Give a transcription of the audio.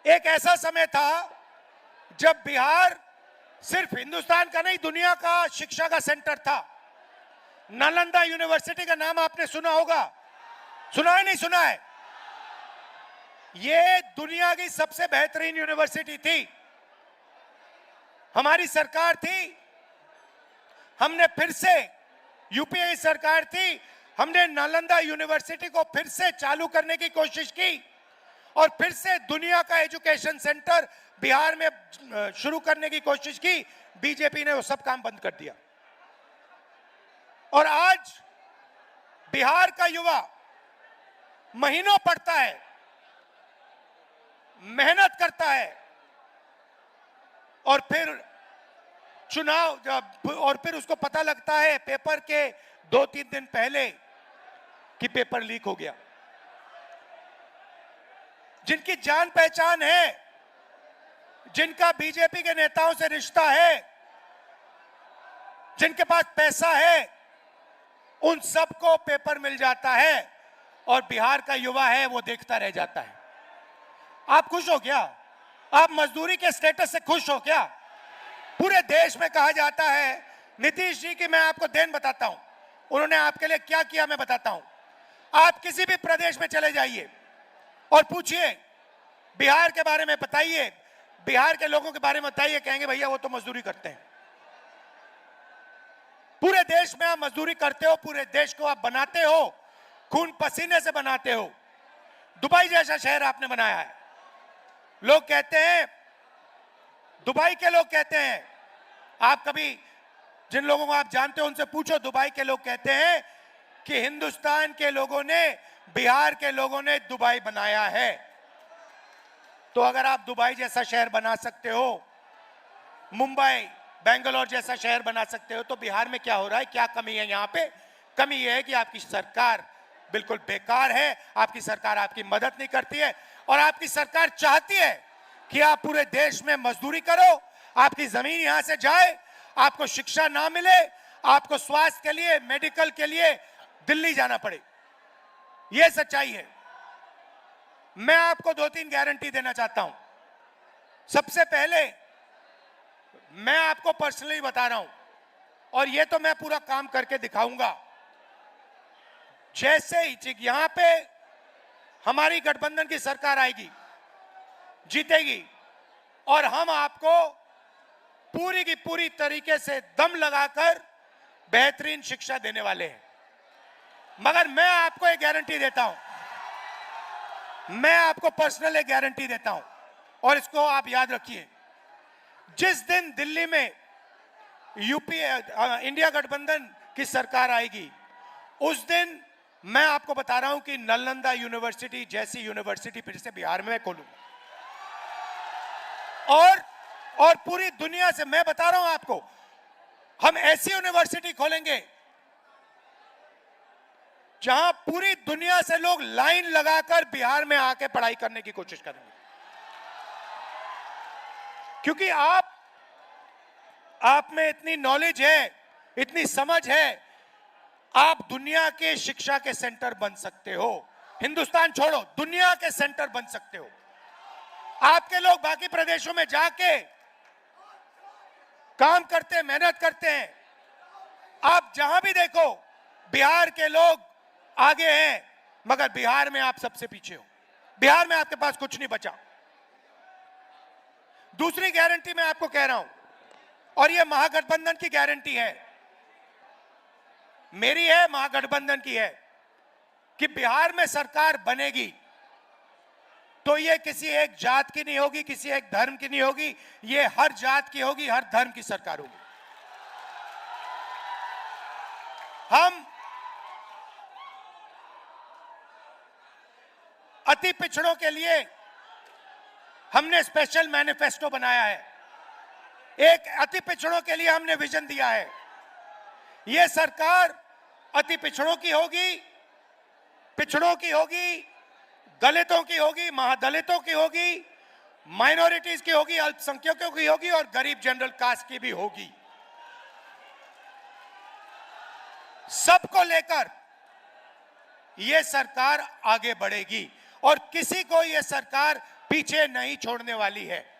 एक ऐसा समय था जब बिहार सिर्फ हिंदुस्तान का नहीं, दुनिया का शिक्षा का सेंटर था। नालंदा यूनिवर्सिटी का नाम आपने सुना होगा, सुना है नहीं सुना है? ये दुनिया की सबसे बेहतरीन यूनिवर्सिटी थी। हमारी सरकार थी, हमने फिर से, यूपीए की सरकार थी, हमने नालंदा यूनिवर्सिटी को फिर से चालू करने की कोशिश की और फिर से दुनिया का एजुकेशन सेंटर बिहार में शुरू करने की कोशिश की। बीजेपी ने वो सब काम बंद कर दिया और आज बिहार का युवा महीनों पढ़ता है, मेहनत करता है और फिर चुनाव, और फिर उसको पता लगता है पेपर के 2-3 दिन पहले कि पेपर लीक हो गया। जिनकी जान पहचान है, जिनका बीजेपी के नेताओं से रिश्ता है, जिनके पास पैसा है, उन सबको पेपर मिल जाता है और बिहार का युवा है वो देखता रह जाता है। आप खुश हो क्या? आप मजदूरी के स्टेटस से खुश हो क्या? पूरे देश में कहा जाता है, नीतीश जी की मैं आपको देन बताता हूं, उन्होंने आपके लिए क्या किया मैं बताता हूं। आप किसी भी प्रदेश में चले जाइए और पूछिए, बिहार के बारे में बताइए, बिहार के लोगों के बारे में बताइए, कहेंगे भैया वो तो मजदूरी करते हैं। पूरे देश में आप मजदूरी करते हो, पूरे देश को आप बनाते हो, खून पसीने से बनाते हो। दुबई जैसा शहर आपने बनाया है। लोग कहते हैं, दुबई के लोग कहते हैं, आप कभी जिन लोगों को आप जानते हो उनसे पूछो, दुबई के लोग कहते हैं कि हिंदुस्तान के लोगों ने, बिहार के लोगों ने दुबई बनाया है। तो अगर आप दुबई जैसा शहर बना सकते हो, मुंबई, बेंगलोर जैसा शहर बना सकते हो, तो बिहार में क्या हो रहा है? क्या कमी है यहां पे? कमी यह है कि आपकी सरकार बिल्कुल बेकार है, आपकी सरकार आपकी मदद नहीं करती है और आपकी सरकार चाहती है कि आप पूरे देश में मजदूरी करो, आपकी जमीन यहां से जाए, आपको शिक्षा ना मिले, आपको स्वास्थ्य के लिए, मेडिकल के लिए दिल्ली जाना पड़े। यह सच्चाई है। मैं आपको 2-3 गारंटी देना चाहता हूं। सबसे पहले मैं आपको पर्सनली बता रहा हूं और यह तो मैं पूरा काम करके दिखाऊंगा। जैसे ही यहां पे हमारी गठबंधन की सरकार आएगी, जीतेगी, और हम आपको पूरी की पूरी तरीके से दम लगाकर बेहतरीन शिक्षा देने वाले हैं। मगर मैं आपको एक गारंटी देता हूं, मैं आपको पर्सनल एक गारंटी देता हूं और इसको आप याद रखिए। जिस दिन दिल्ली में यूपीए, इंडिया गठबंधन की सरकार आएगी, उस दिन मैं आपको बता रहा हूं कि नालंदा यूनिवर्सिटी जैसी यूनिवर्सिटी फिर से बिहार में खोलूंगा। और पूरी दुनिया से मैं बता रहा हूं आपको, हम ऐसी यूनिवर्सिटी खोलेंगे जहां पूरी दुनिया से लोग लाइन लगाकर बिहार में आके पढ़ाई करने की कोशिश करेंगे। क्योंकि आप में इतनी नॉलेज है, इतनी समझ है, आप दुनिया के शिक्षा के सेंटर बन सकते हो। हिंदुस्तान छोड़ो, दुनिया के सेंटर बन सकते हो। आपके लोग बाकी प्रदेशों में जाके काम करते हैं, मेहनत करते हैं। आप जहां भी देखो बिहार के लोग आगे हैं, मगर बिहार में आप सबसे पीछे हो। बिहार में आपके पास कुछ नहीं बचा। दूसरी गारंटी मैं आपको कह रहा हूं, और यह महागठबंधन की गारंटी है, मेरी है, महागठबंधन की है, कि बिहार में सरकार बनेगी तो ये किसी एक जात की नहीं होगी, किसी एक धर्म की नहीं होगी, ये हर जात की होगी, हर धर्म की सरकार होगी। हम अति पिछड़ों के लिए हमने स्पेशल मैनिफेस्टो बनाया है। एक अति पिछड़ों के लिए हमने विजन दिया है। यह सरकार अति पिछड़ों की होगी, पिछड़ों की होगी, दलितों की होगी, महादलितों की होगी, माइनॉरिटीज की होगी, अल्पसंख्यकों की होगी और गरीब जनरल कास्ट की भी होगी। सबको लेकर यह सरकार आगे बढ़ेगी और किसी को यह सरकार पीछे नहीं छोड़ने वाली है।